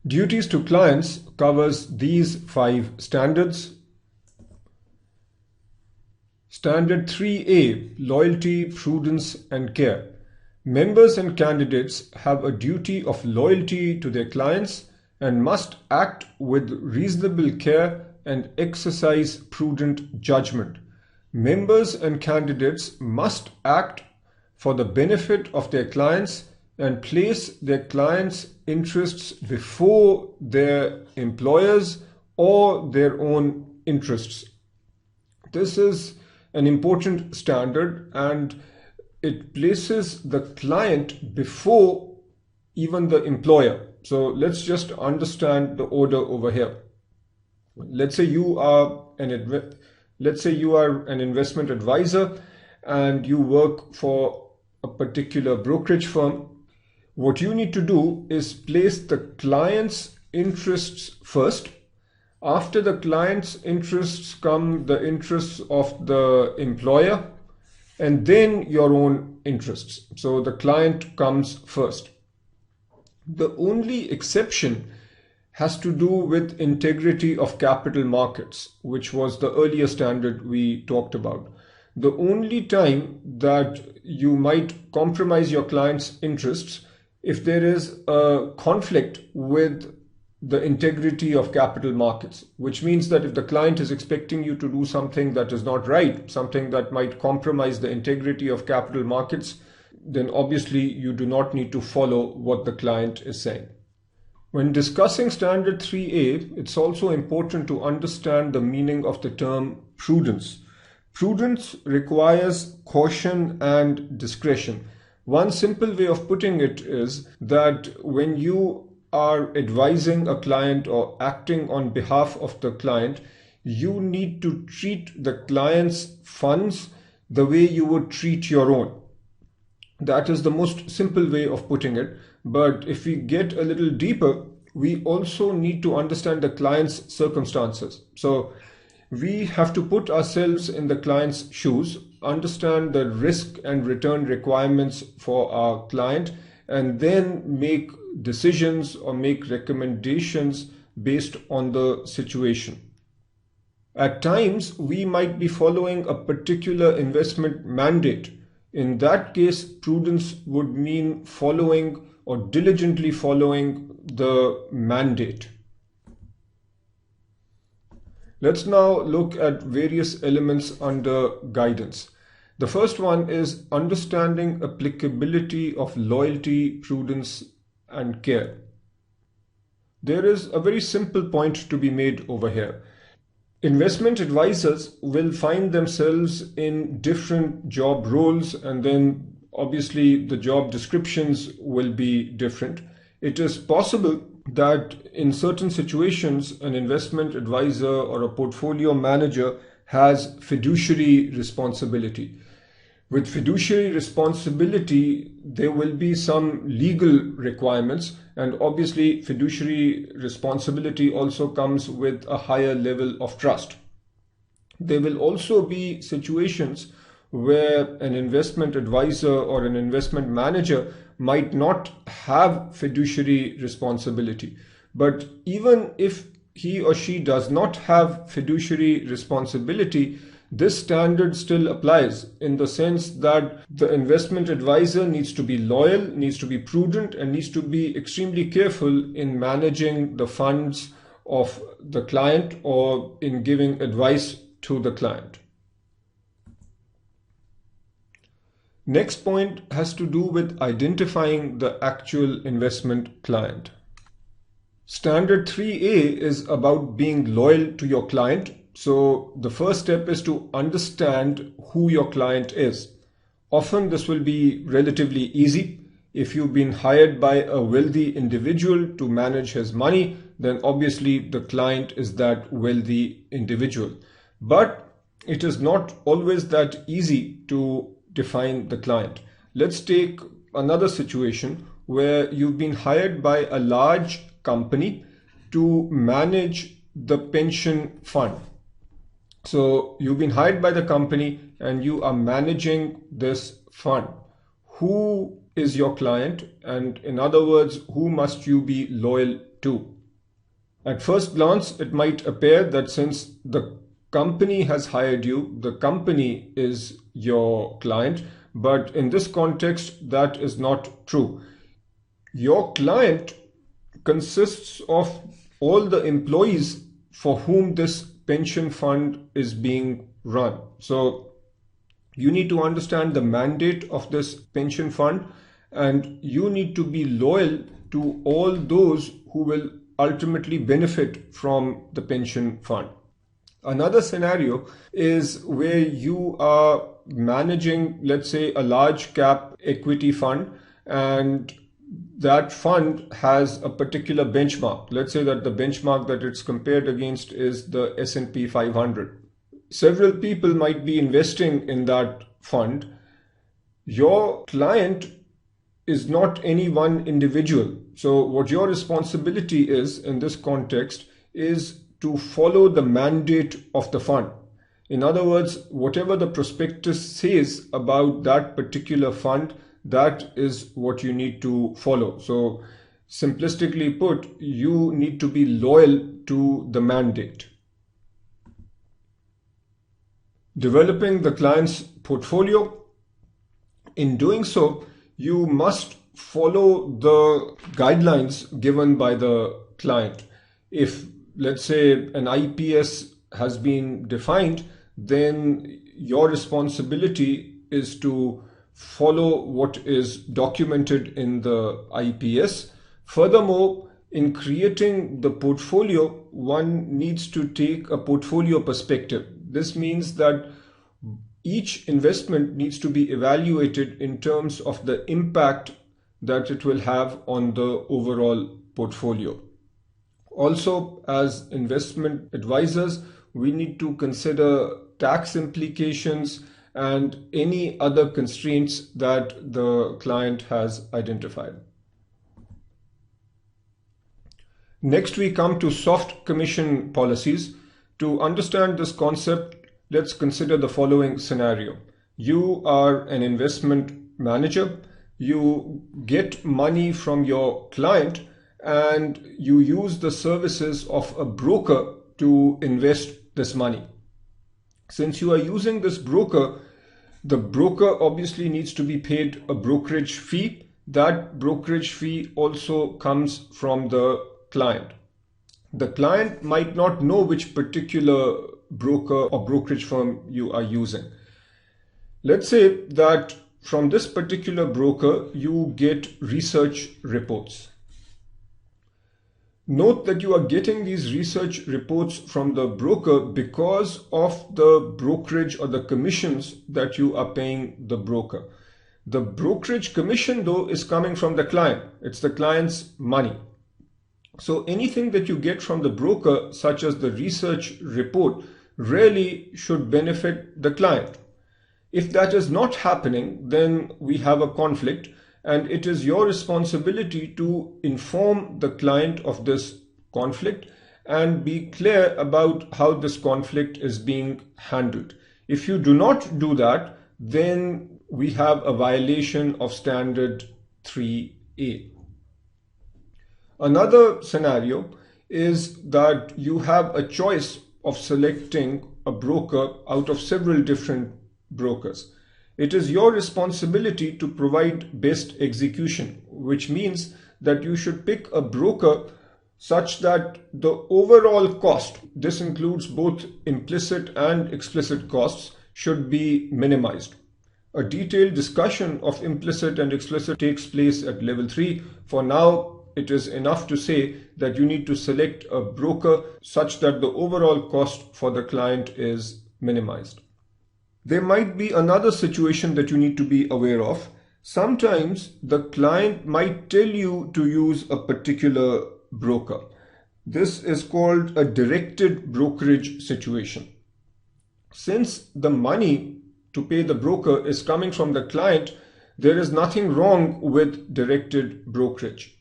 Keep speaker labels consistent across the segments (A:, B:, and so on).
A: Duties to clients covers these 5 standards. Standard 3A, loyalty, prudence and care. Members and candidates have a duty of loyalty to their clients and must act with reasonable care and exercise prudent judgment. Members and candidates must act for the benefit of their clients and place their clients' interests before their employers or their own interests. This is an important standard and it places the client before even the employer. So let's just understand the order over here. Let's say you are an investment advisor and you work for a particular brokerage firm. What you need to do is place the client's interests first. After the client's interests come the interests of the employer and then your own interests. So the client comes first. The only exception has to do with integrity of capital markets, which was the earlier standard we talked about. The only time that you might compromise your client's interests if there is a conflict with the integrity of capital markets, which means that if the client is expecting you to do something that is not right, something that might compromise the integrity of capital markets, then obviously you do not need to follow what the client is saying. When discussing standard 3A, it's also important to understand the meaning of the term prudence. Prudence requires caution and discretion. One simple way of putting it is that when you are advising a client or acting on behalf of the client, you need to treat the client's funds the way you would treat your own. That is the most simple way of putting it. But if we get a little deeper, we also need to understand the client's circumstances. So we have to put ourselves in the client's shoes, understand the risk and return requirements for our client, and then make decisions or make recommendations based on the situation. At times, we might be following a particular investment mandate. In that case, prudence would mean following or diligently following the mandate. Let's now look at various elements under guidance. The first one is understanding applicability of loyalty, prudence, and care. There is a very simple point to be made over here. Investment advisors will find themselves in different job roles, and then obviously the job descriptions will be different. It is possible that in certain situations an investment advisor or a portfolio manager has fiduciary responsibility. With fiduciary responsibility, there will be some legal requirements, and obviously fiduciary responsibility also comes with a higher level of trust. There will also be situations where an investment advisor or an investment manager might not have fiduciary responsibility. But even if he or she does not have fiduciary responsibility, this standard still applies in the sense that the investment advisor needs to be loyal, needs to be prudent, and needs to be extremely careful in managing the funds of the client or in giving advice to the client. Next point has to do with identifying the actual investment client. Standard 3A is about being loyal to your client. So the first step is to understand who your client is. Often this will be relatively easy. If you've been hired by a wealthy individual to manage his money, then obviously the client is that wealthy individual. But it is not always that easy to define the client. Let's take another situation where you've been hired by a large company to manage the pension fund. So you've been hired by the company and you are managing this fund. Who is your client? And in other words, who must you be loyal to? At first glance, it might appear that since the company has hired you, the company is your client. But in this context, that is not true. Your client consists of all the employees for whom this pension fund is being run. So you need to understand the mandate of this pension fund, and you need to be loyal to all those who will ultimately benefit from the pension fund. Another scenario is where you are managing, let's say, a large cap equity fund, and that fund has a particular benchmark. Let's say that the benchmark that it's compared against is the S&P 500. Several people might be investing in that fund. Your client is not any one individual. So what your responsibility is in this context is to follow the mandate of the fund. In other words, whatever the prospectus says about that particular fund, that is what you need to follow. So simplistically put, you need to be loyal to the mandate. Developing the client's portfolio. In doing so, you must follow the guidelines given by the client. If, let's say, an IPS has been defined, then your responsibility is to follow what is documented in the IPS. Furthermore, in creating the portfolio, one needs to take a portfolio perspective. This means that each investment needs to be evaluated in terms of the impact that it will have on the overall portfolio. Also, as investment advisors, we need to consider tax implications and any other constraints that the client has identified. Next, we come to soft commission policies. To understand this concept, let's consider the following scenario. You are an investment manager. You get money from your client and you use the services of a broker to invest this money. Since you are using this broker, the broker obviously needs to be paid a brokerage fee. That brokerage fee also comes from the client. The client might not know which particular broker or brokerage firm you are using. Let's say that from this particular broker, you get research reports. Note that you are getting these research reports from the broker because of the brokerage or the commissions that you are paying the broker. The brokerage commission, though, is coming from the client. It's the client's money. So anything that you get from the broker, such as the research report, really should benefit the client. If that is not happening, then we have a conflict, and it is your responsibility to inform the client of this conflict and be clear about how this conflict is being handled. If you do not do that, then we have a violation of standard 3A. Another scenario is that you have a choice of selecting a broker out of several different brokers. It is your responsibility to provide best execution, which means that you should pick a broker such that the overall cost, this includes both implicit and explicit costs, should be minimized. A detailed discussion of implicit and explicit takes place at level 3. For now, it is enough to say that you need to select a broker such that the overall cost for the client is minimized. There might be another situation that you need to be aware of. Sometimes the client might tell you to use a particular broker. This is called a directed brokerage situation. Since the money to pay the broker is coming from the client, there is nothing wrong with directed brokerage.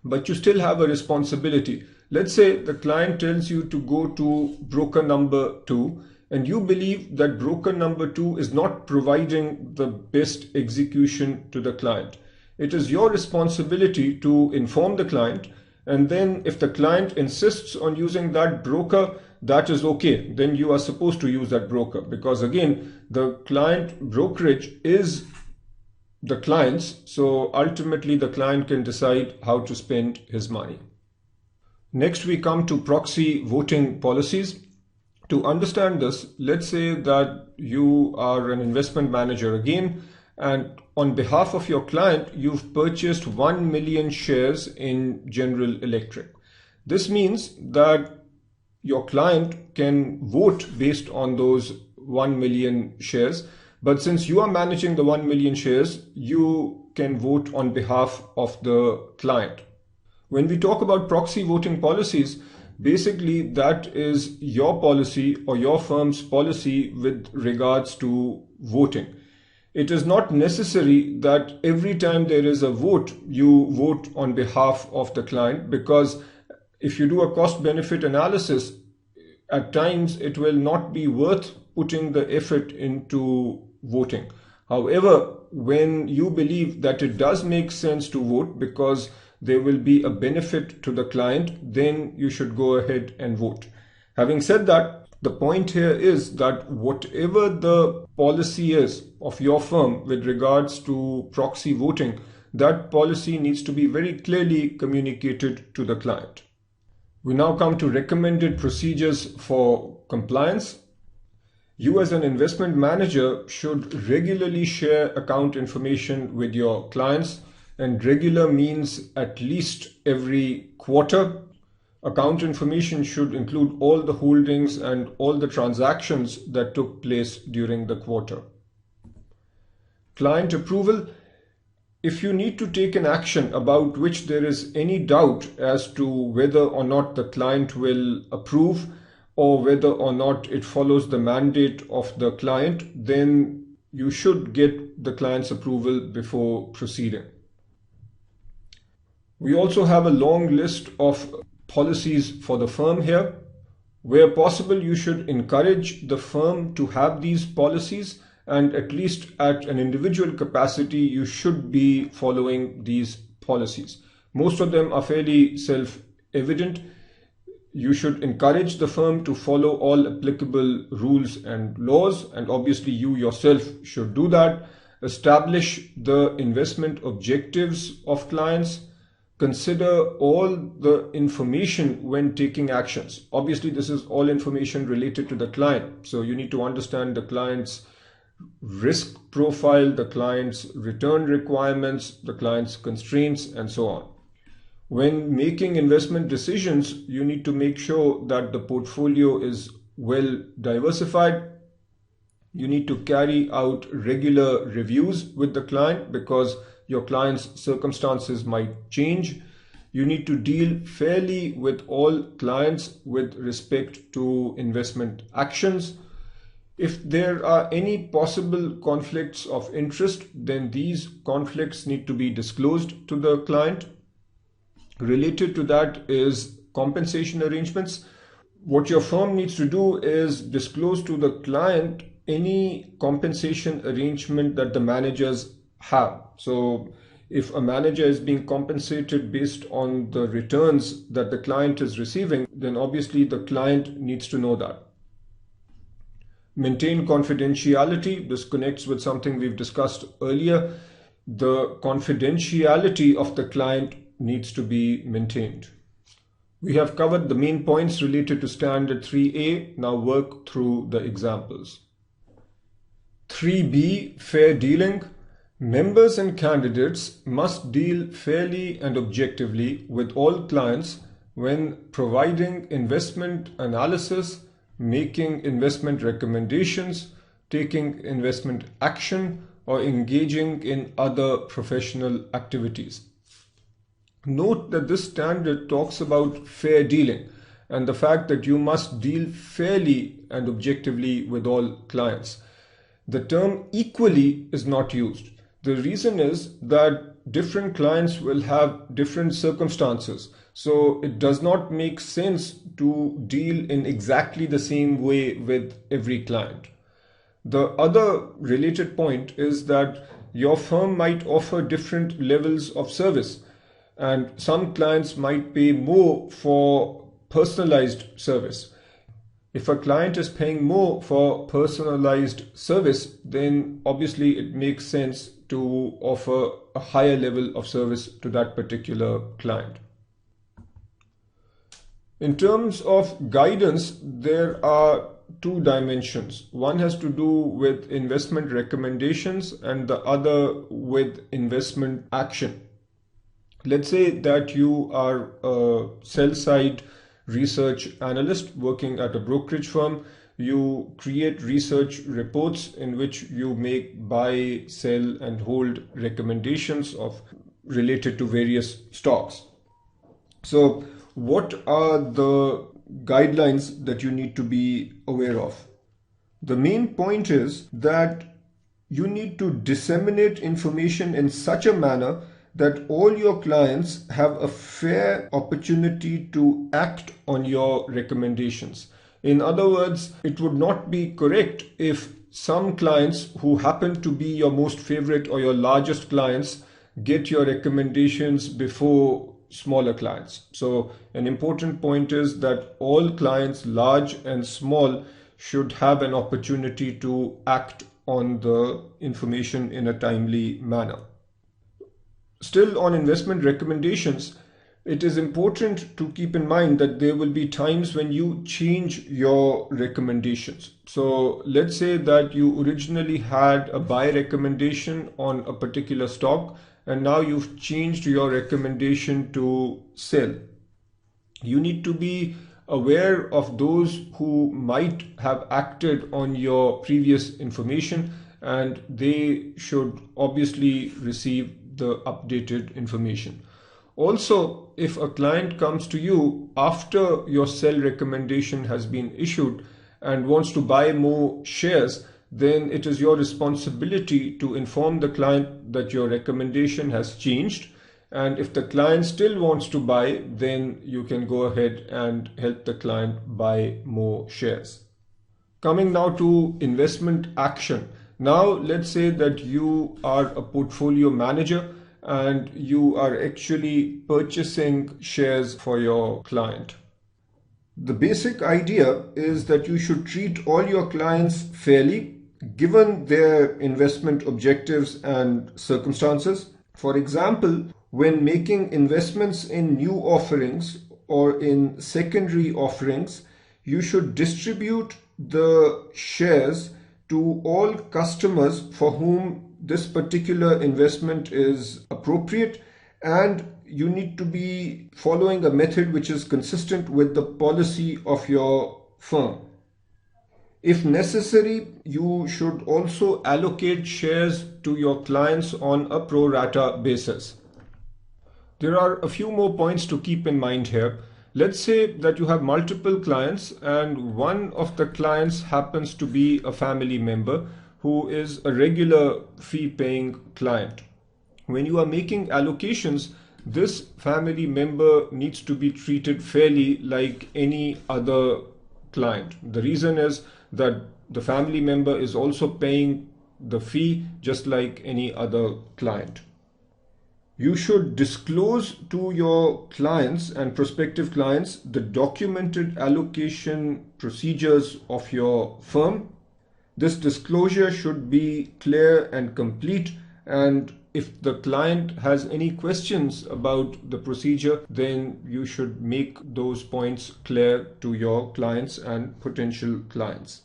A: But you still have a responsibility. Let's say the client tells you to go to broker number 2, and you believe that broker number 2 is not providing the best execution to the client. It is your responsibility to inform the client, and then if the client insists on using that broker, that is okay. Then you are supposed to use that broker, because again, the client brokerage is the client's, so ultimately the client can decide how to spend his money. Next, we come to proxy voting policies. To understand this, let's say that you are an investment manager again, and on behalf of your client, you've purchased 1 million shares in General Electric. This means that your client can vote based on those 1 million shares. But since you are managing the 1 million shares, you can vote on behalf of the client. When we talk about proxy voting policies, basically that is your policy or your firm's policy with regards to voting. It is not necessary that every time there is a vote, you vote on behalf of the client, because if you do a cost-benefit analysis, at times it will not be worth putting the effort into voting. However, when you believe that it does make sense to vote because there will be a benefit to the client, then you should go ahead and vote. Having said that, the point here is that whatever the policy is of your firm with regards to proxy voting, that policy needs to be very clearly communicated to the client. We now come to recommended procedures for compliance. You as an investment manager should regularly share account information with your clients, and regular means at least every quarter. Account information should include all the holdings and all the transactions that took place during the quarter. Client approval. If you need to take an action about which there is any doubt as to whether or not the client will approve or whether or not it follows the mandate of the client, then you should get the client's approval before proceeding. We also have a long list of policies for the firm here. Where possible, you should encourage the firm to have these policies, and at least at an individual capacity, you should be following these policies. Most of them are fairly self-evident. You should encourage the firm to follow all applicable rules and laws, and obviously you yourself should do that. Establish the investment objectives of clients. Consider all the information when taking actions. Obviously, this is all information related to the client. So you need to understand the client's risk profile, the client's return requirements, the client's constraints, and so on. When making investment decisions, you need to make sure that the portfolio is well diversified. You need to carry out regular reviews with the client because your client's circumstances might change. You need to deal fairly with all clients with respect to investment actions. If there are any possible conflicts of interest, then these conflicts need to be disclosed to the client. Related to that is compensation arrangements. What your firm needs to do is disclose to the client any compensation arrangement that the managers have. So if a manager is being compensated based on the returns that the client is receiving, then obviously the client needs to know that. Maintain confidentiality. This connects with something we've discussed earlier. The confidentiality of the client needs to be maintained. We have covered the main points related to Standard 3A. Now work through the examples. 3B, fair dealing. Members and candidates must deal fairly and objectively with all clients when providing investment analysis, making investment recommendations, taking investment action, or engaging in other professional activities. Note that this standard talks about fair dealing and the fact that you must deal fairly and objectively with all clients. The term equally is not used. The reason is that different clients will have different circumstances. So it does not make sense to deal in exactly the same way with every client. The other related point is that your firm might offer different levels of service, and some clients might pay more for personalized service. If a client is paying more for personalized service, then obviously it makes sense to offer a higher level of service to that particular client. In terms of guidance, there are two dimensions. One has to do with investment recommendations and the other with investment action. Let's say that you are a sell-side research analyst working at a brokerage firm. You create research reports in which you make buy, sell, and hold recommendations related to various stocks. So what are the guidelines that you need to be aware of? The main point is that you need to disseminate information in such a manner that all your clients have a fair opportunity to act on your recommendations. In other words, it would not be correct if some clients who happen to be your most favorite or your largest clients get your recommendations before smaller clients. So an important point is that all clients, large and small, should have an opportunity to act on the information in a timely manner. Still, on investment recommendations, it is important to keep in mind that there will be times when you change your recommendations. So let's say that you originally had a buy recommendation on a particular stock, and now you've changed your recommendation to sell. You need to be aware of those who might have acted on your previous information, and they should obviously receive the updated information. Also, if a client comes to you after your sell recommendation has been issued and wants to buy more shares, then it is your responsibility to inform the client that your recommendation has changed. And if the client still wants to buy, then you can go ahead and help the client buy more shares. Coming now to investment action. Now, let's say that you are a portfolio manager and you are actually purchasing shares for your client. The basic idea is that you should treat all your clients fairly, given their investment objectives and circumstances. For example, when making investments in new offerings or in secondary offerings, you should distribute the shares to all customers for whom this particular investment is appropriate, and you need to be following a method which is consistent with the policy of your firm. If necessary, you should also allocate shares to your clients on a pro rata basis. There are a few more points to keep in mind here. Let's say that you have multiple clients and one of the clients happens to be a family member who is a regular fee-paying client. When you are making allocations, this family member needs to be treated fairly like any other client. The reason is that the family member is also paying the fee just like any other client. You should disclose to your clients and prospective clients the documented allocation procedures of your firm. This disclosure should be clear and complete, and if the client has any questions about the procedure, then you should make those points clear to your clients and potential clients.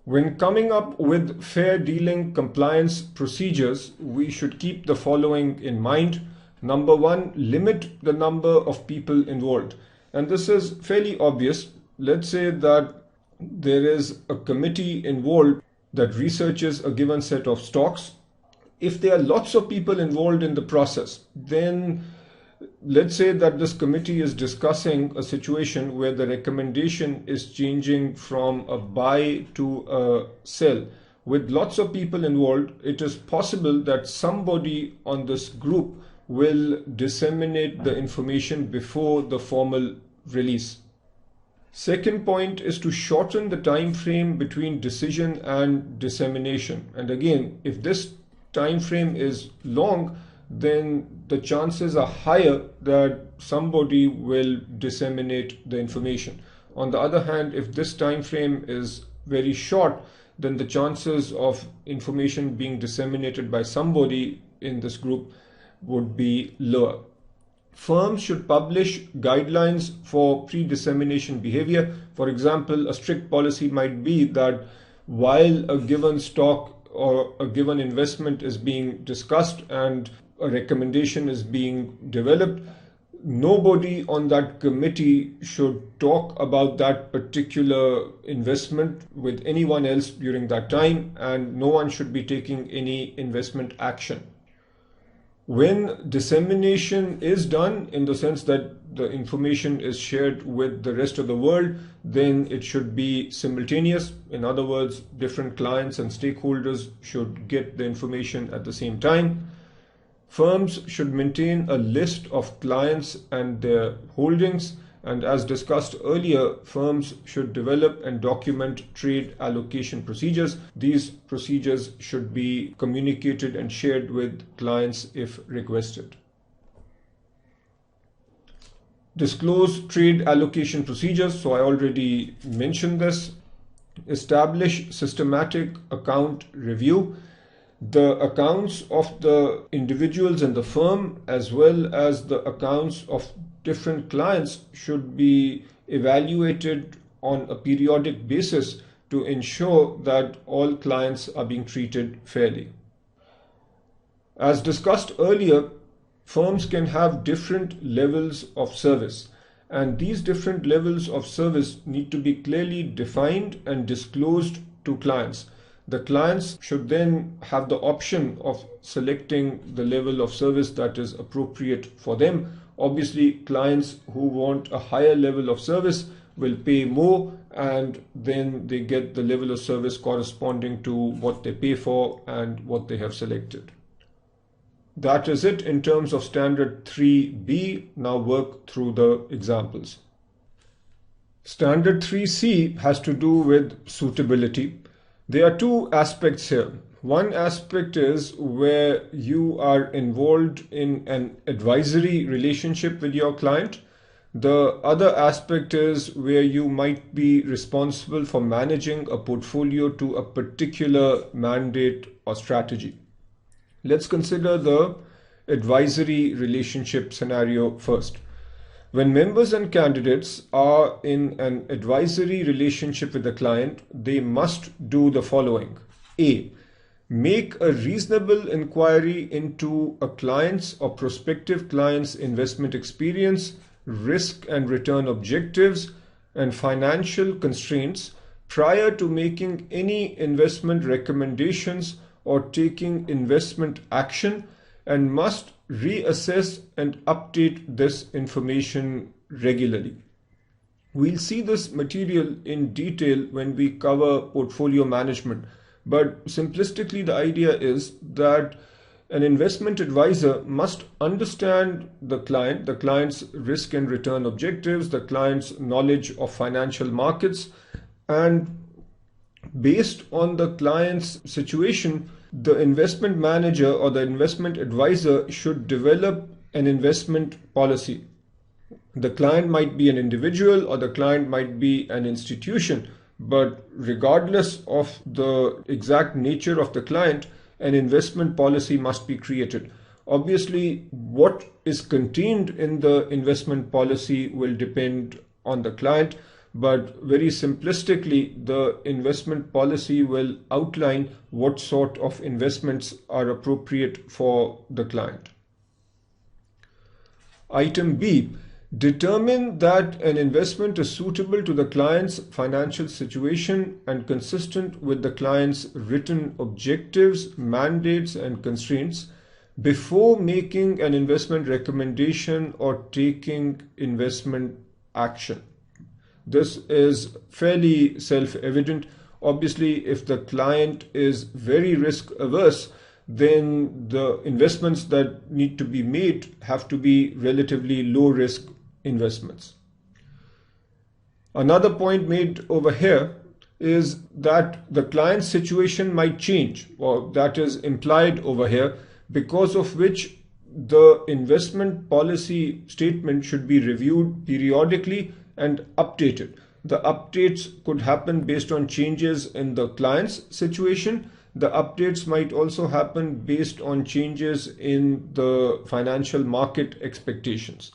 A: When coming up with fair dealing compliance procedures, we should keep the following in mind. Number one, limit the number of people involved. And this is fairly obvious. Let's say that there is a committee involved that researches a given set of stocks. If there are lots of people involved in the process, then let's say that this committee is discussing a situation where the recommendation is changing from a buy to a sell. With lots of people involved, it is possible that somebody on this group will disseminate the information before the formal release. Second point is to shorten the time frame between decision and dissemination. And again, if this time frame is long, then the chances are higher that somebody will disseminate the information. On the other hand, if this time frame is very short, then the chances of information being disseminated by somebody in this group would be lower. Firms should publish guidelines for pre-dissemination behavior. For example, a strict policy might be that while a given stock or a given investment is being discussed and a recommendation is being developed, nobody on that committee should talk about that particular investment with anyone else during that time, and no one should be taking any investment action. When dissemination is done, in the sense that the information is shared with the rest of the world, then it should be simultaneous. In other words, different clients and stakeholders should get the information at the same time. Firms should maintain a list of clients and their holdings. And as discussed earlier, firms should develop and document trade allocation procedures. These procedures should be communicated and shared with clients if requested. Disclose trade allocation procedures. So I already mentioned this. Establish systematic account review. The accounts of the individuals in the firm as well as the accounts of different clients should be evaluated on a periodic basis to ensure that all clients are being treated fairly. As discussed earlier, firms can have different levels of service, and these different levels of service need to be clearly defined and disclosed to clients. The clients should then have the option of selecting the level of service that is appropriate for them. Obviously, clients who want a higher level of service will pay more, and then they get the level of service corresponding to what they pay for and what they have selected. That is it in terms of standard 3B. Now work through the examples. Standard 3C has to do with suitability. There are two aspects here. One aspect is where you are involved in an advisory relationship with your client. The other aspect is where you might be responsible for managing a portfolio to a particular mandate or strategy. Let's consider the advisory relationship scenario first. When members and candidates are in an advisory relationship with the client, they must do the following. A. Make a reasonable inquiry into a client's or prospective client's investment experience, risk and return objectives, and financial constraints prior to making any investment recommendations or taking investment action, and must reassess and update this information regularly. We'll see this material in detail when we cover portfolio management, but simplistically the idea is that an investment advisor must understand the client's risk and return objectives, the client's knowledge of financial markets, and based on the client's situation, the investment manager or the investment advisor should develop an investment policy. The client might be an individual or the client might be an institution, but regardless of the exact nature of the client, an investment policy must be created. Obviously, what is contained in the investment policy will depend on the client, but very simplistically, the investment policy will outline what sort of investments are appropriate for the client. Item B. Determine that an investment is suitable to the client's financial situation and consistent with the client's written objectives, mandates, and constraints before making an investment recommendation or taking investment action. This is fairly self-evident. Obviously, if the client is very risk averse, then the investments that need to be made have to be relatively low risk investments. Another point made over here is that the client's situation might change, or that is implied over here, because of which the investment policy statement should be reviewed periodically and updated. The updates could happen based on changes in the client's situation. The updates might also happen based on changes in the financial market expectations.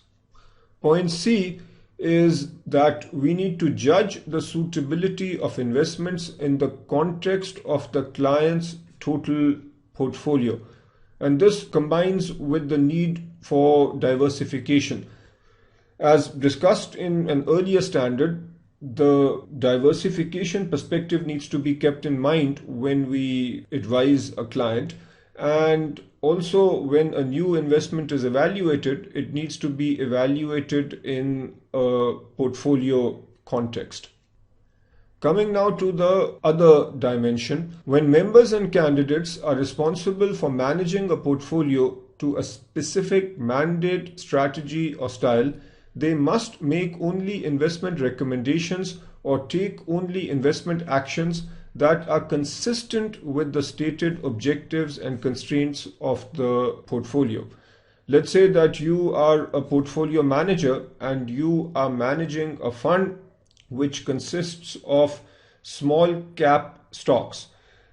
A: Point C is that we need to judge the suitability of investments in the context of the client's total portfolio. And this combines with the need for diversification. As discussed in an earlier standard, the diversification perspective needs to be kept in mind when we advise a client. And also, when a new investment is evaluated, it needs to be evaluated in a portfolio context. Coming now to the other dimension, when members and candidates are responsible for managing a portfolio to a specific mandate, strategy, or style, they must make only investment recommendations or take only investment actions that are consistent with the stated objectives and constraints of the portfolio. Let's say that you are a portfolio manager and you are managing a fund which consists of small cap stocks.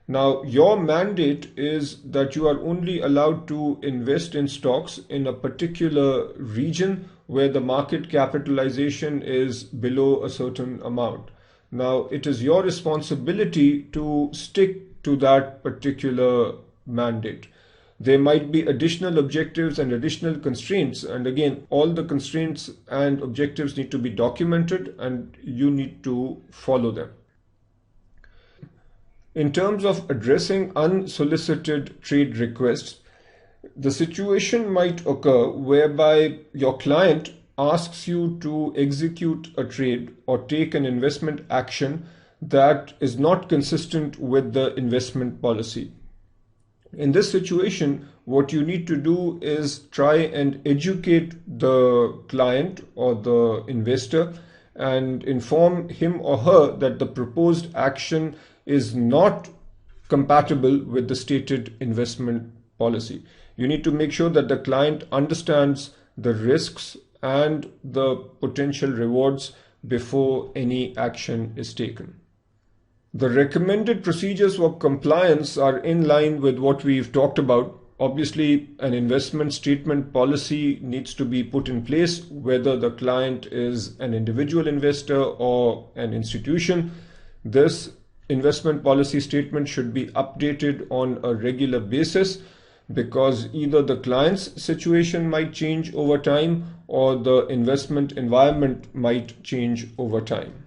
A: Now, your mandate is that you are only allowed to invest in stocks in a particular region where the market capitalization is below a certain amount. Now, it is your responsibility to stick to that particular mandate. There might be additional objectives and additional constraints. And again, all the constraints and objectives need to be documented and you need to follow them. In terms of addressing unsolicited trade requests, the situation might occur whereby your client asks you to execute a trade or take an investment action that is not consistent with the investment policy. In this situation, what you need to do is try and educate the client or the investor and inform him or her that the proposed action is not compatible with the stated investment policy. You need to make sure that the client understands the risks and the potential rewards before any action is taken. The recommended procedures for compliance are in line with what we've talked about. Obviously, an investment statement policy needs to be put in place, whether the client is an individual investor or an institution. This investment policy statement should be updated on a regular basis because either the client's situation might change over time or the investment environment might change over time.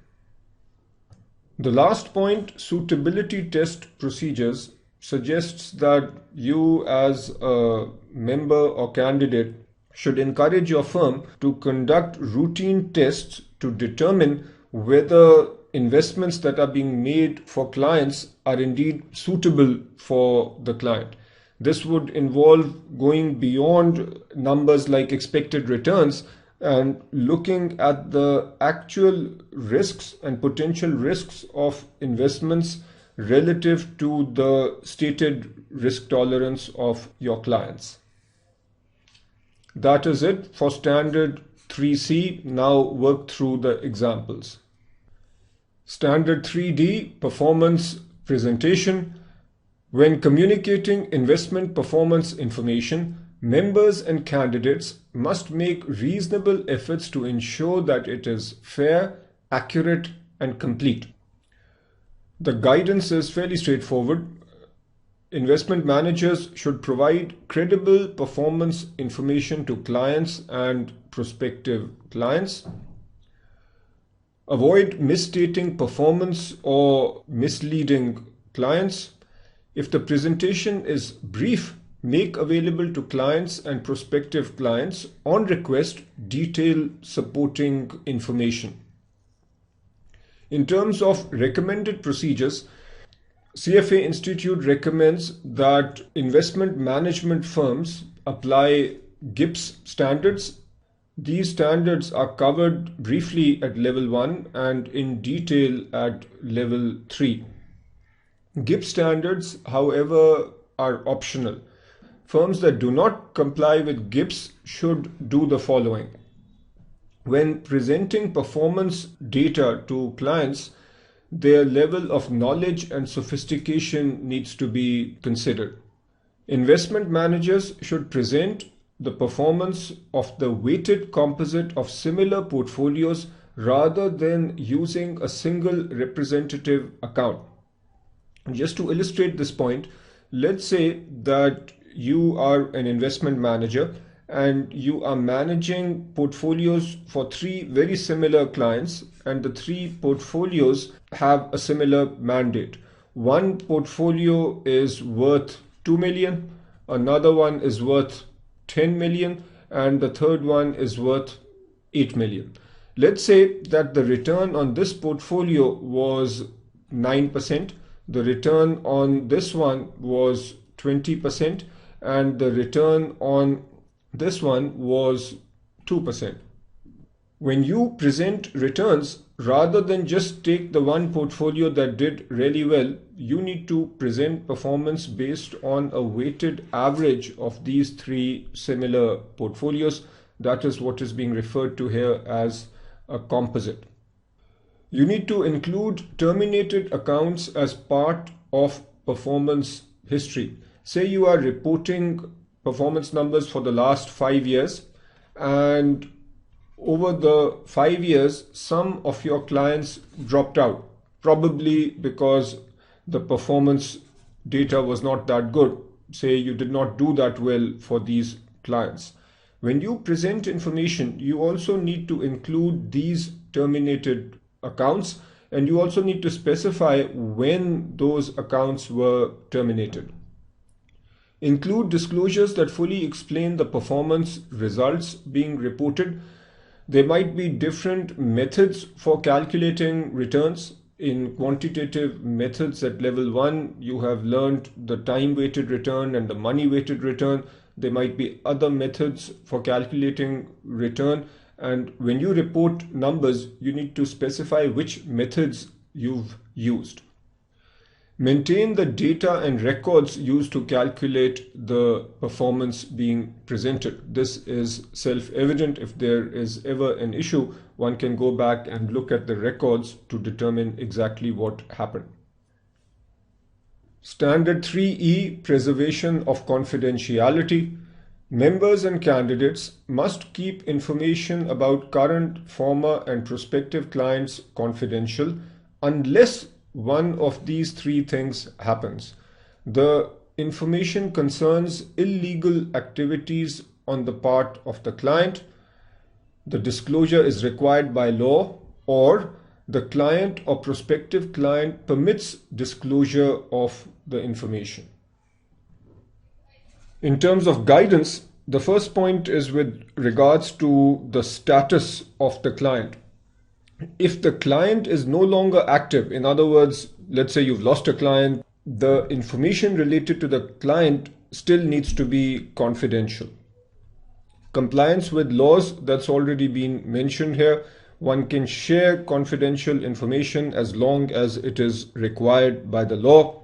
A: The last point, suitability test procedures, suggests that you as a member or candidate should encourage your firm to conduct routine tests to determine whether investments that are being made for clients are indeed suitable for the client. This would involve going beyond numbers like expected returns and looking at the actual risks and potential risks of investments relative to the stated risk tolerance of your clients. That is it for standard 3C. Now work through the examples. Standard 3D, performance presentation. When communicating investment performance information, members and candidates must make reasonable efforts to ensure that it is fair, accurate, and complete. The guidance is fairly straightforward. Investment managers should provide credible performance information to clients and prospective clients. Avoid misstating performance or misleading clients. If the presentation is brief, make available to clients and prospective clients on request detailed supporting information. In terms of recommended procedures, CFA Institute recommends that investment management firms apply GIPS standards. These standards are covered briefly at level 1 and in detail at level 3. GIPS standards, however, are optional. Firms that do not comply with GIPS should do the following. When presenting performance data to clients, their level of knowledge and sophistication needs to be considered. Investment managers should present the performance of the weighted composite of similar portfolios rather than using a single representative account. Just to illustrate this point, let's say that you are an investment manager and you are managing portfolios for 3 very similar clients, and the 3 portfolios have a similar mandate. One portfolio is worth 2 million, another one is worth 10 million, and the third one is worth 8 million. Let's say that the return on this portfolio was 9%, the return on this one was 20%, and the return on this one was 2%. When you present returns, rather than just take the one portfolio that did really well, you need to present performance based on a weighted average of these 3 similar portfolios. That is what is being referred to here as a composite. You need to include terminated accounts as part of performance history. Say you are reporting performance numbers for the last 5 years, and over the 5 years, some of your clients dropped out, probably because the performance data was not that good. Say you did not do that well for these clients. When you present information, you also need to include these terminated accounts, and you also need to specify when those accounts were terminated. Include disclosures that fully explain the performance results being reported. There might be different methods for calculating returns. In quantitative methods at level 1, you have learned the time-weighted return and the money-weighted return. There might be other methods for calculating return. And when you report numbers, you need to specify which methods you've used. Maintain the data and records used to calculate the performance being presented. This is self-evident. If there is ever an issue, one can go back and look at the records to determine exactly what happened. Standard 3E, preservation of confidentiality. Members and candidates must keep information about current, former, and prospective clients confidential unless one of these 3 things happens. The information concerns illegal activities on the part of the client, the disclosure is required by law, or the client or prospective client permits disclosure of the information. In terms of guidance, the first point is with regards to the status of the client. If the client is no longer active, in other words, let's say you've lost a client, the information related to the client still needs to be confidential. Compliance with laws, that's already been mentioned here. One can share confidential information as long as it is required by the law.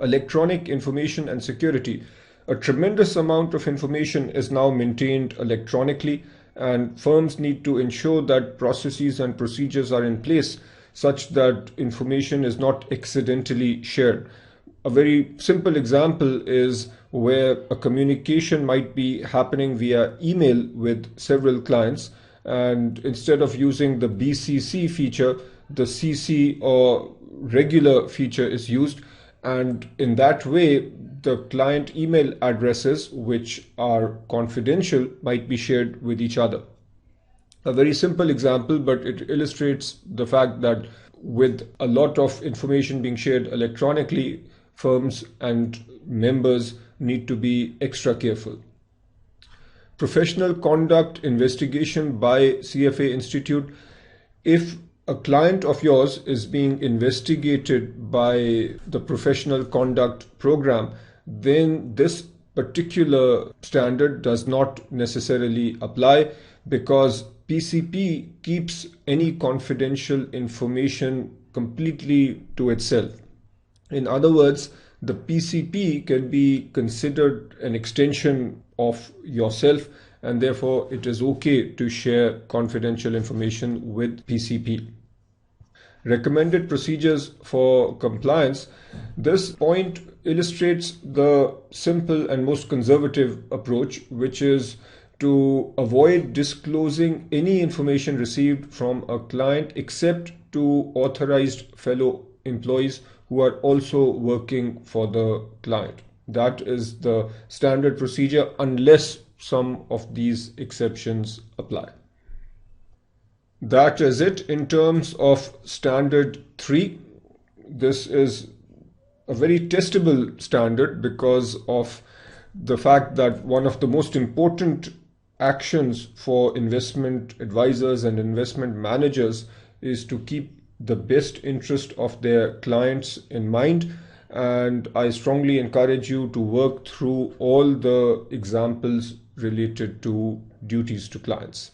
A: Electronic information and security. A tremendous amount of information is now maintained electronically, and firms need to ensure that processes and procedures are in place such that information is not accidentally shared. A very simple example is where a communication might be happening via email with several clients, and instead of using the BCC feature, the CC or regular feature is used, and in that way the client email addresses, which are confidential, might be shared with each other. A very simple example, but it illustrates the fact that with a lot of information being shared electronically, firms and members need to be extra careful. Professional conduct investigation by CFA Institute. If a client of yours is being investigated by the professional conduct program, then this particular standard does not necessarily apply. because PCP keeps any confidential information completely to itself. In other words, the PCP can be considered an extension of yourself, and therefore it is okay to share confidential information with PCP. Recommended procedures for compliance. This point illustrates the simple and most conservative approach, which is to avoid disclosing any information received from a client except to authorized fellow employees who are also working for the client. That is the standard procedure unless some of these exceptions apply. That is it in terms of standard 3. This is a very testable standard because of the fact that one of the most important actions for investment advisors and investment managers is to keep the best interest of their clients in mind. And I strongly encourage you to work through all the examples related to duties to clients.